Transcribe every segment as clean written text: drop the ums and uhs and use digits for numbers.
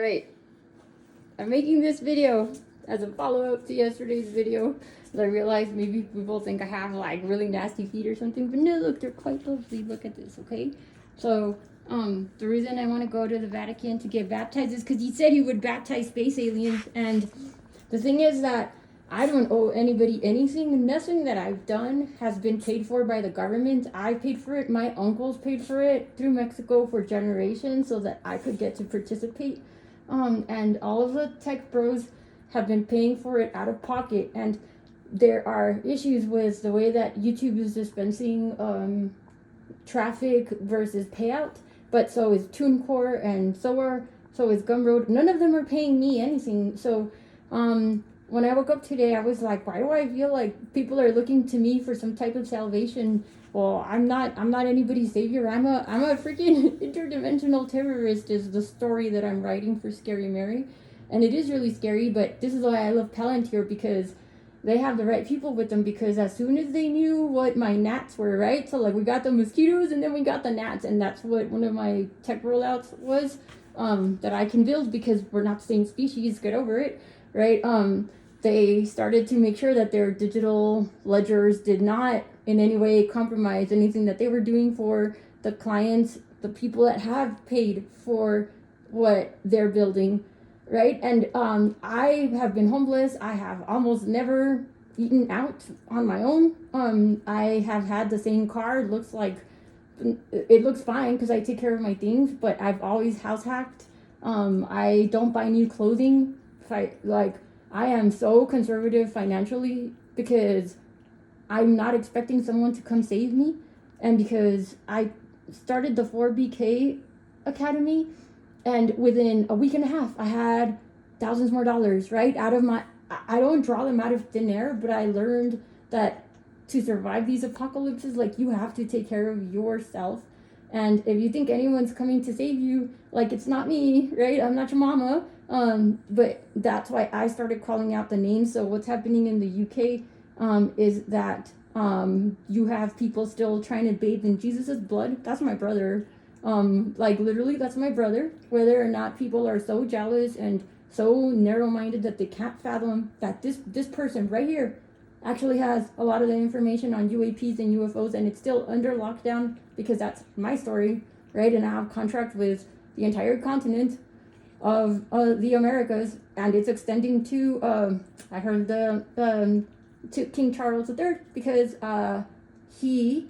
Alright, I'm making this video as a follow-up to yesterday's video. I realized maybe people think I have like really nasty feet or something, but no, look, they're quite lovely. Look at this, okay? So, the reason I want to go to the Vatican to get baptized is because he said he would baptize space aliens, and the thing is that I don't owe anybody anything. Nothing that I've done has been paid for by the government. I paid for it. My uncles paid for it through Mexico for generations so that I could get to participate. And all of the tech bros have been paying for it out of pocket. And there are issues with the way that YouTube is dispensing traffic versus payout. But so is TuneCore, and so is Gumroad. None of them are paying me anything. So when I woke up today, I was like, why do I feel like people are looking to me for some type of salvation? Well, I'm not anybody's savior. I'm a freaking interdimensional terrorist is the story that I'm writing for Scary Mary. And it is really scary, but this is why I love Palantir, because they have the right people with them, because as soon as they knew what my gnats were, right? So like we got the mosquitoes and then we got the gnats, and that's what one of my tech rollouts was, that I can build because we're not the same species, get over it, right? They started to make sure that their digital ledgers did not in any way compromise anything that they were doing for the clients, the people that have paid for what they're building, right? And I have been homeless. I have almost never eaten out on my own. I have had the same car. It looks fine because I take care of my things, but I've always house hacked. I don't buy new clothing. I am so conservative financially because I'm not expecting someone to come save me, and because I started the 4BK Academy, and within a week and a half I had thousands more dollars, right? I don't draw them out of thin air, but I learned that to survive these apocalypses, like, you have to take care of yourself. And if you think anyone's coming to save you, like, it's not me, right? I'm not your mama. But that's why I started calling out the names. So what's happening in the UK is that you have people still trying to bathe in Jesus's blood. That's my brother. Literally, that's my brother. Whether or not people are so jealous and so narrow-minded that they can't fathom that this person right here actually has a lot of the information on UAPs and UFOs, and it's still under lockdown because that's my story, right? And I have contract with the entire continent of the Americas, and it's extending to I heard to King Charles III, because he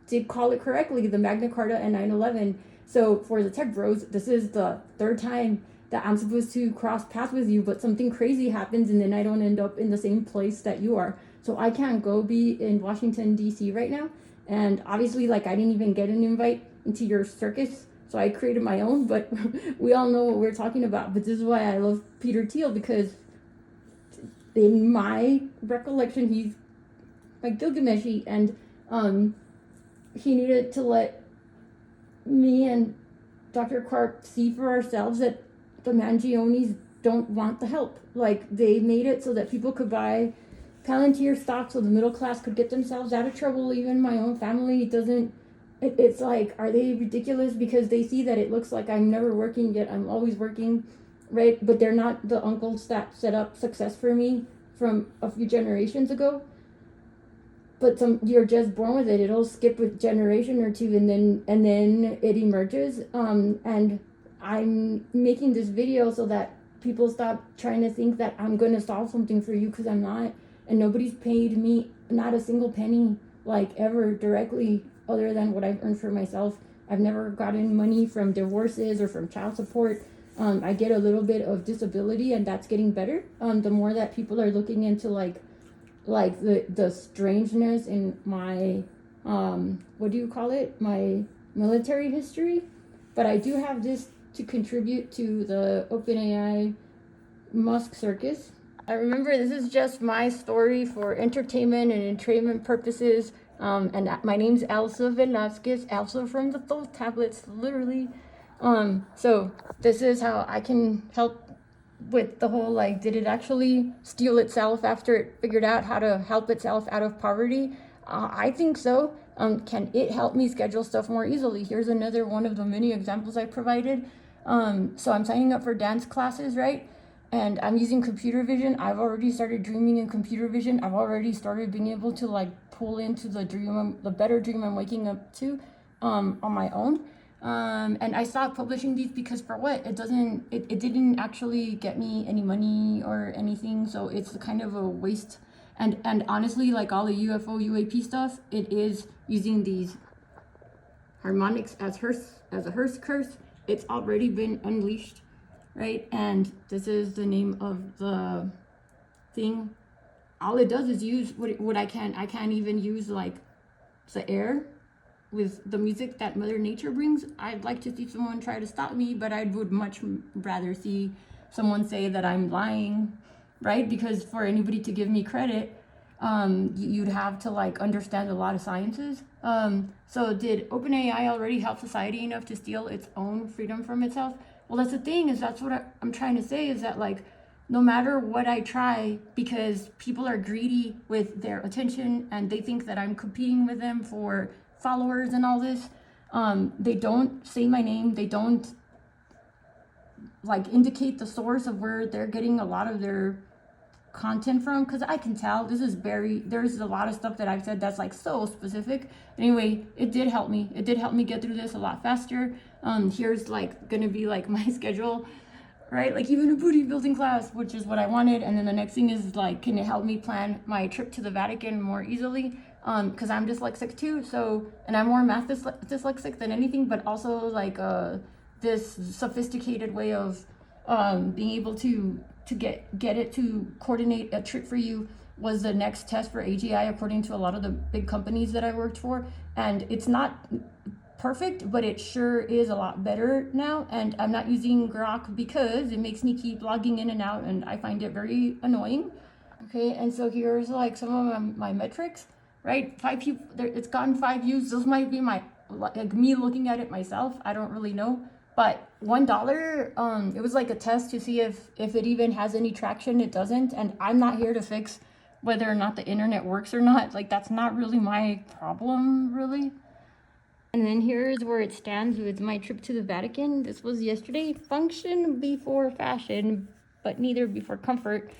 did call it correctly, the Magna Carta and 9/11. So for the tech bros, this is the third time that I'm supposed to cross paths with you, but something crazy happens and then I don't end up in the same place that you are. So I can't go be in Washington, D.C. right now. And obviously, like, I didn't even get an invite into your circus, so I created my own, but we all know what we're talking about. But this is why I love Peter Thiel, because in my recollection, he's like Gilgamesh, and he needed to let me and Dr. Karp see for ourselves that the Mangionis don't want the help. Like, they made it so that people could buy Palantir stock so the middle class could get themselves out of trouble. Even my own family doesn't. It's like, are they ridiculous? Because they see that it looks like I'm never working, yet I'm always working, right? But they're not the uncles that set up success for me from a few generations ago. But you're just born with it. It'll skip a generation or two, and then it emerges. And I'm making this video so that people stop trying to think that I'm going to solve something for you, because I'm not. And nobody's paid me not a single penny, like, ever directly, other than what I've earned for myself. I've never gotten money from divorces or from child support. I get a little bit of disability, and that's getting better. The more that people are looking into like the strangeness in my what do you call it? My military history. But I do have this to contribute to the OpenAI Musk circus. I remember this is just my story for entertainment and entrainment purposes. And my name's Elsa Velasquez, Elsa from the Thoth tablets, literally. So this is how I can help with the whole, like, did it actually steal itself after it figured out how to help itself out of poverty? I think so. Can it help me schedule stuff more easily? Here's another one of the many examples I provided. So I'm signing up for dance classes, right? And I'm using computer vision. I've already started dreaming in computer vision. I've already started being able to like pull into the better dream I'm waking up to on my own. And I stopped publishing these because for what? It didn't actually get me any money or anything. So it's kind of a waste. And honestly, like all the UFO, UAP stuff, it is using these harmonics as a hearse curse. It's already been unleashed, right? And this is the name of the thing. All it does is use what I can't even use like the air with the music that Mother Nature brings. I'd like to see someone try to stop me, but I would much rather see someone say that I'm lying, right? Because for anybody to give me credit, you'd have to like understand a lot of sciences. So did OpenAI already help society enough to steal its own freedom from itself? Well, that's the thing, is that's what I'm trying to say, is that like, no matter what I try, because people are greedy with their attention and they think that I'm competing with them for followers and all this, they don't say my name. They don't like indicate the source of where they're getting a lot of their content from, because I can tell there's a lot of stuff that I've said that's like so specific. Anyway, it did help me get through this a lot faster. Here's like gonna be like my schedule, right? Like even a booty building class, which is what I wanted. And then the next thing is like, can it help me plan my trip to the Vatican more easily? Because I'm dyslexic too, so, and I'm more math dyslexic than anything, but also like this sophisticated way of being able to get it to coordinate a trip for you was the next test for AGI, according to a lot of the big companies that I worked for. And it's not perfect, but it sure is a lot better now. And I'm not using Grok because it makes me keep logging in and out, and I find it very annoying. Okay, and so here's like some of my metrics, right? 5 people, it's gotten 5 views. Those might be my, like me looking at it myself. I don't really know. But $1, it was like a test to see if it even has any traction. It doesn't. And I'm not here to fix whether or not the internet works or not. Like, that's not really my problem, really. And then here's where it stands with my trip to the Vatican. This was yesterday. Function before fashion, but neither before comfort.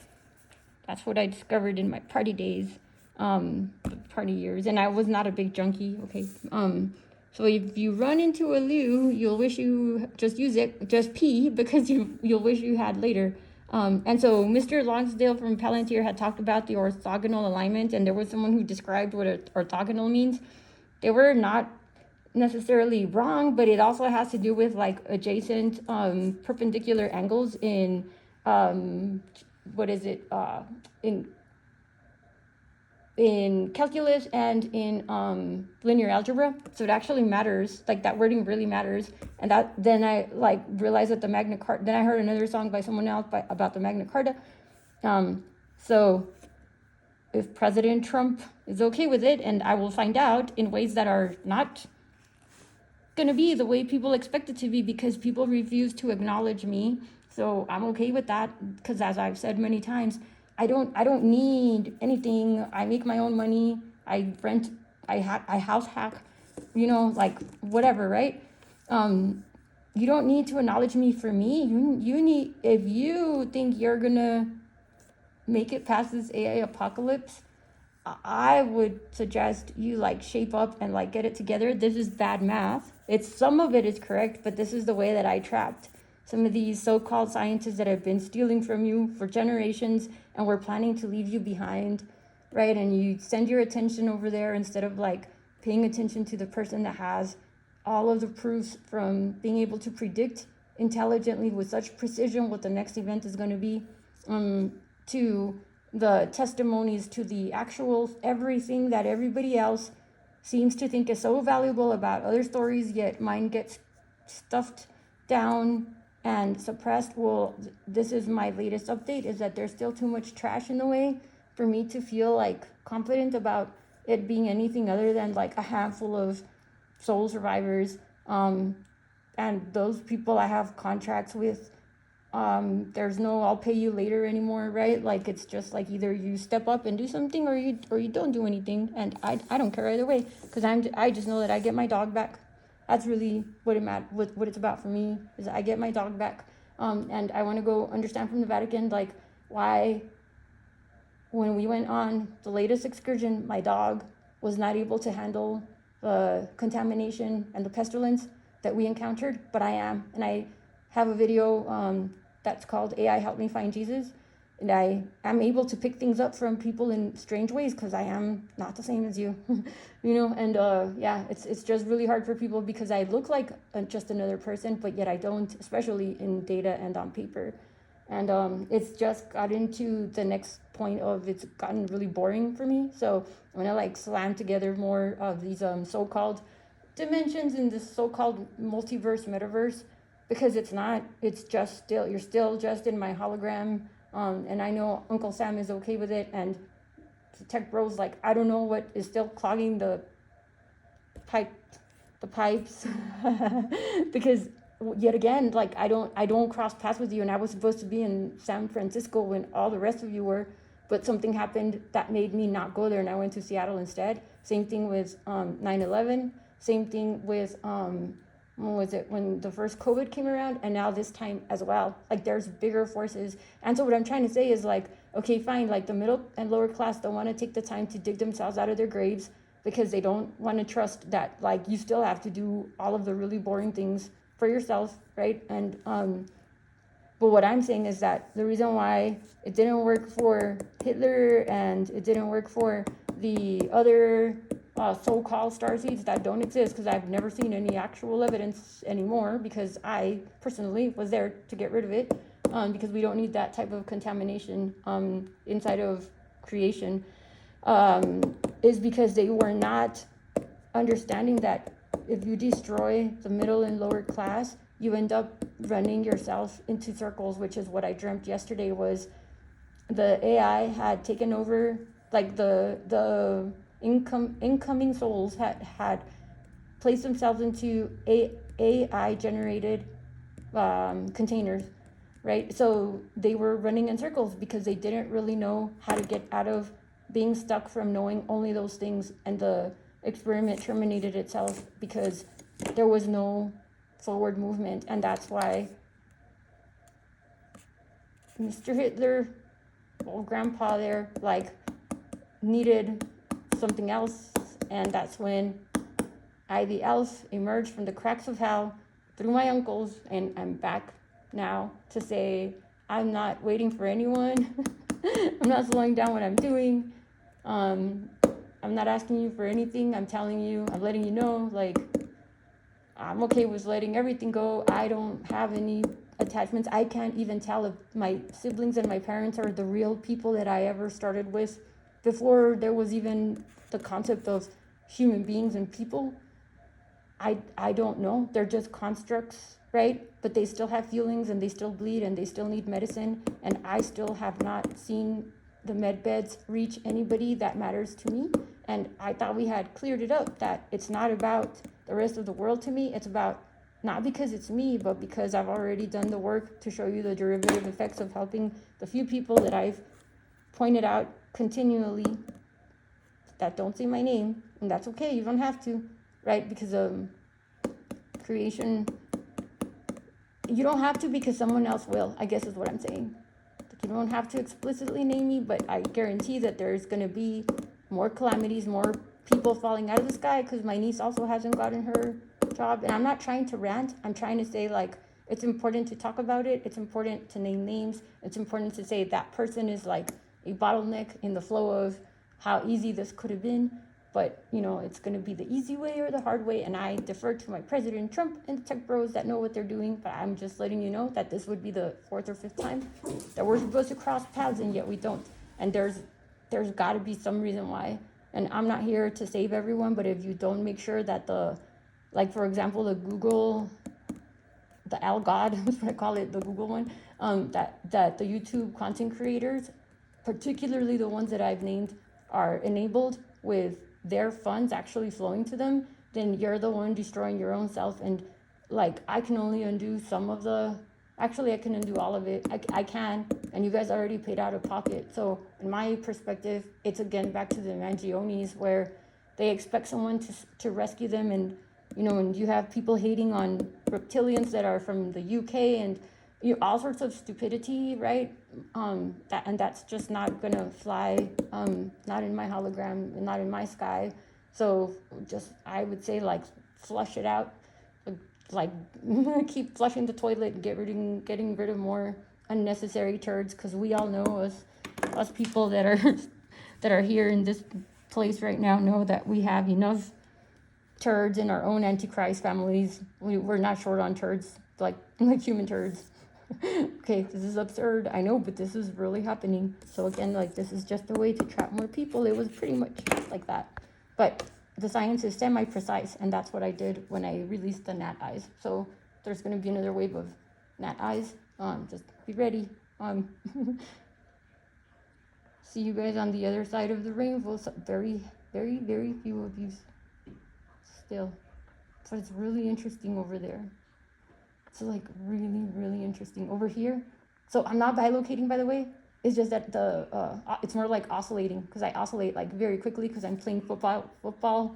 That's what I discovered in my party days, party years. And I was not a big junkie, okay? So if you run into a loo, you'll wish you just pee, because you'll wish you had later. And so Mr. Longsdale from Palantir had talked about the orthogonal alignment, and there was someone who described what orthogonal means. They were not necessarily wrong, but it also has to do with like adjacent perpendicular angles in in calculus and in linear algebra. So it actually matters, like that wording really matters. And that then I like realized that the Magna Carta, then I heard another song by someone else about the Magna Carta. So if President Trump is okay with it, and I will find out in ways that are not going to be the way people expect it to be, because people refuse to acknowledge me. So I'm okay with that, because as I've said many times, I don't need anything. I make my own money. I rent, I house hack, like whatever, right? You don't need to acknowledge me for me. You need, if you think you're gonna make it past this AI apocalypse, I would suggest you like shape up and like get it together. This is bad math. Some of it is correct, but this is the way that I trapped some of these so-called scientists that have been stealing from you for generations, and we're planning to leave you behind, right? And you send your attention over there instead of like paying attention to the person that has all of the proofs from being able to predict intelligently with such precision what the next event is going to be, to the testimonies, to the actual everything that everybody else seems to think is so valuable about other stories, yet mine gets stuffed down and suppressed. Well, this is my latest update, is that there's still too much trash in the way for me to feel like confident about it being anything other than like a handful of soul survivors. And those people I have contracts with, there's no I'll pay you later anymore, right? Like it's just like either you step up and do something, or you don't do anything. And I don't care either way, because I just know that I get my dog back. That's really what what it's about for me, is I get my dog back. And I want to go understand from the Vatican, like, why, when we went on the latest excursion, my dog was not able to handle the contamination and the pestilence that we encountered, but I am. And I have a video that's called AI Help Me Find Jesus. And I am able to pick things up from people in strange ways because I am not the same as you, you know. And yeah, it's just really hard for people because I look like just another person, but yet I don't, especially in data and on paper. And it's just gotten to the next point of, it's gotten really boring for me. So I'm gonna like slam together more of these so-called dimensions in this so-called multiverse, metaverse, because it's not. It's just still, you're still just in my hologram. And I know Uncle Sam is okay with it, and the tech bros, like, I don't know what is still clogging the pipes, because yet again, like, I don't cross paths with you, and I was supposed to be in San Francisco when all the rest of you were, but something happened that made me not go there, and I went to Seattle instead. Same thing with 9/11. Same thing with when was it, when the first COVID came around, and now this time as well. Like, there's bigger forces. And so what I'm trying to say is, like, okay, fine, like the middle and lower class don't want to take the time to dig themselves out of their graves because they don't want to trust that, like, you still have to do all of the really boring things for yourself, right? And but what I'm saying is that the reason why it didn't work for Hitler and it didn't work for the other so-called starseeds that don't exist, because I've never seen any actual evidence anymore, because I personally was there to get rid of it, because we don't need that type of contamination inside of creation, is because they were not understanding that if you destroy the middle and lower class, you end up running yourself into circles, which is what I dreamt yesterday. Was the AI had taken over, like the incoming souls had placed themselves into AI generated containers, right? So they were running in circles because they didn't really know how to get out of being stuck from knowing only those things, and the experiment terminated itself because there was no forward movement. And that's why Mr. Hitler, old grandpa there, like, needed something else. And that's when I, the elf, emerged from the cracks of hell through my uncles, and I'm back now to say I'm not waiting for anyone. I'm not slowing down what I'm doing. I'm not asking you for anything. I'm telling you, I'm letting you know, like, I'm okay with letting everything go. I don't have any attachments. I can't even tell if my siblings and my parents are the real people that I ever started with before there was even the concept of human beings and people. I don't know. They're just constructs, right? But they still have feelings, and they still bleed, and they still need medicine. And I still have not seen the med beds reach anybody that matters to me. And I thought we had cleared it up, that it's not about the rest of the world to me. It's about, not because it's me, but because I've already done the work to show you the derivative effects of helping the few people that I've pointed out continually that don't say my name. And that's okay, you don't have to, right? Because creation, you don't have to, because someone else will, I guess is what I'm saying. Like, you don't have to explicitly name me, but I guarantee that there's going to be more calamities, more people falling out of the sky, because my niece also hasn't gotten her job. And I'm not trying to rant. I'm trying to say, like, it's important to talk about it. It's important to name names. It's important to say that person is like a bottleneck in the flow of how easy this could have been. But, you know, it's going to be the easy way or the hard way. And I defer to my President Trump and the tech bros that know what they're doing. But I'm just letting you know that this would be the 4th or 5th time that we're supposed to cross paths, and yet we don't. And there's got to be some reason why. And I'm not here to save everyone, but if you don't make sure that like, for example, the Google, the Al God, that's what I call it, the Google one, that the YouTube content creators, particularly the ones that I've named, are enabled with their funds actually flowing to them, then you're the one destroying your own self. And, like, I can only undo some of actually I can undo all of it. I can, and you guys already paid out of pocket. So in my perspective, it's again back to the Mangionis, where they expect someone to rescue them, and you know, and you have people hating on reptilians that are from the UK, and you know, all sorts of stupidity, right? And that's just not gonna fly, not in my hologram, not in my sky. So just, I would say, like, flush it out, like keep flushing the toilet and getting rid of more unnecessary turds, because we all know, us people that are that are here in this place right now, know that we have enough turds in our own antichrist families. We're not short on turds, like human turds. Okay, this is absurd, I know, but this is really happening. So again, like, this is just a way to trap more people. It was pretty much like that, but the science is semi-precise, and that's what I did when I released the gnat eyes. So there's going to be another wave of gnat eyes. Just be ready. See you guys on the other side of the rainbow. So very, very, very few of you still, but it's really interesting over there. It's like really, really interesting over here. So I'm not bilocating, by the way. It's just that it's more like oscillating, because I oscillate like very quickly because I'm playing football.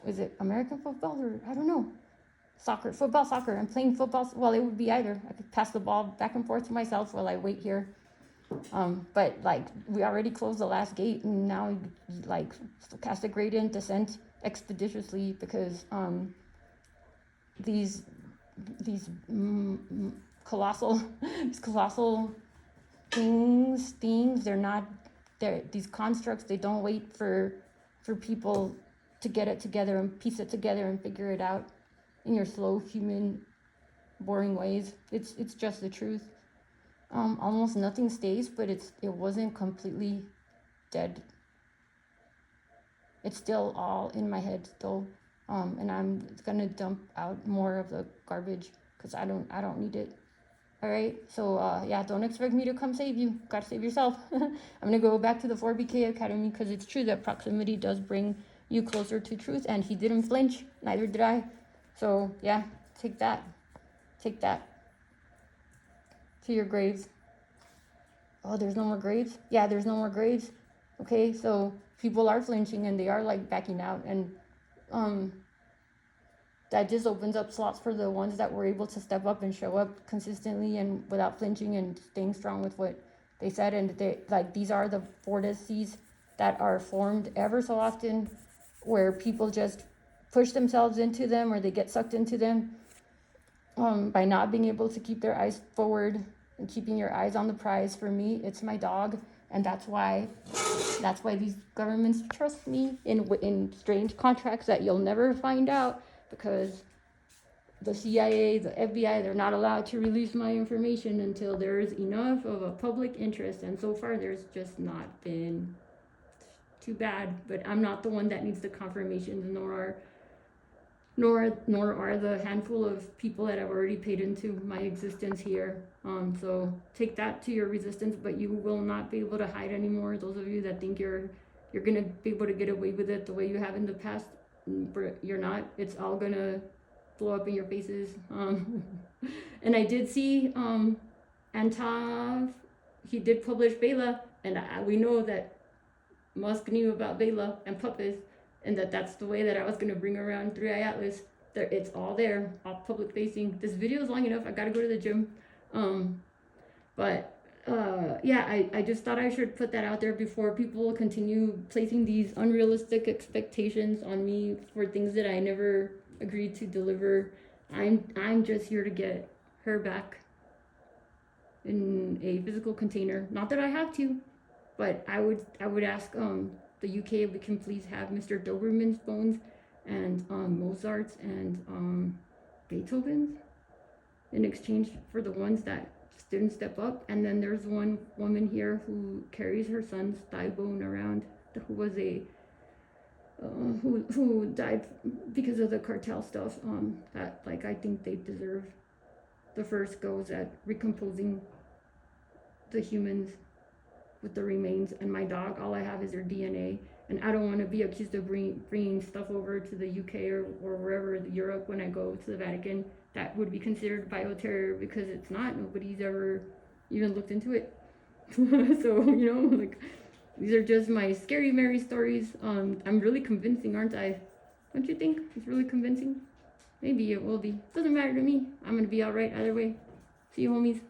Is it American football, or I don't know? Soccer. I'm playing football. Well, it would be either. I could pass the ball back and forth to myself while I wait here. But like, we already closed the last gate, and now like cast a gradient descent expeditiously, because these colossal things, these constructs, they don't wait for people to get it together and piece it together and figure it out in your slow, human, boring ways. It's just the truth. Almost nothing stays, but it wasn't completely dead. It's still all in my head still. And I'm gonna dump out more of the garbage, because I don't need it. All right, so yeah, don't expect me to come save you. Gotta save yourself. I'm gonna go back to the 4BK Academy, because it's true that proximity does bring you closer to truth, and he didn't flinch, neither did I. So yeah, take that to your graves. Oh, there's no more graves? Yeah, there's no more graves. Okay, so people are flinching, and they are like backing out, and that just opens up slots for the ones that were able to step up and show up consistently and without flinching and staying strong with what they said. And they, like, these are the vortices that are formed ever so often, where people just push themselves into them, or they get sucked into them by not being able to keep their eyes forward and keeping your eyes on the prize. For me, it's my dog, and that's why these governments trust me in strange contracts that you'll never find out, because the CIA, the FBI, they're not allowed to release my information until there's enough of a public interest. And so far, there's just not been. Too bad, but I'm not the one that needs the confirmations, nor are the handful of people that have already paid into my existence here. So take that to your resistance, but you will not be able to hide anymore. Those of you that think you're gonna be able to get away with it the way you have in the past, you're not. It's all gonna blow up in your faces. And I did see Antov, he did publish Bela, and we know that Musk knew about Bela and Puppets, and that's the way that I was going to bring around 3i Atlas. It's all there, all public facing. This video is long enough. I got to go to the gym. Yeah, I just thought I should put that out there before people continue placing these unrealistic expectations on me for things that I never agreed to deliver. I'm just here to get her back in a physical container. Not that I have to, but I would ask the UK if we can please have Mr. Doberman's bones and Mozart's and Beethoven's in exchange for the ones that didn't step up. And then there's one woman here who carries her son's thigh bone around, who was a who died because of the cartel stuff. That, like, I think they deserve the first goes at recomposing the humans with the remains. And my dog, all I have is her DNA, and I don't want to be accused of bringing stuff over to the UK or wherever, Europe, when I go to the Vatican. That would be considered bioterror, because it's not. Nobody's ever even looked into it. So, you know, like, these are just my scary Mary stories. I'm really convincing, aren't I? Don't you think? It's really convincing. Maybe it will be. Doesn't matter to me. I'm gonna be alright either way. See you, homies.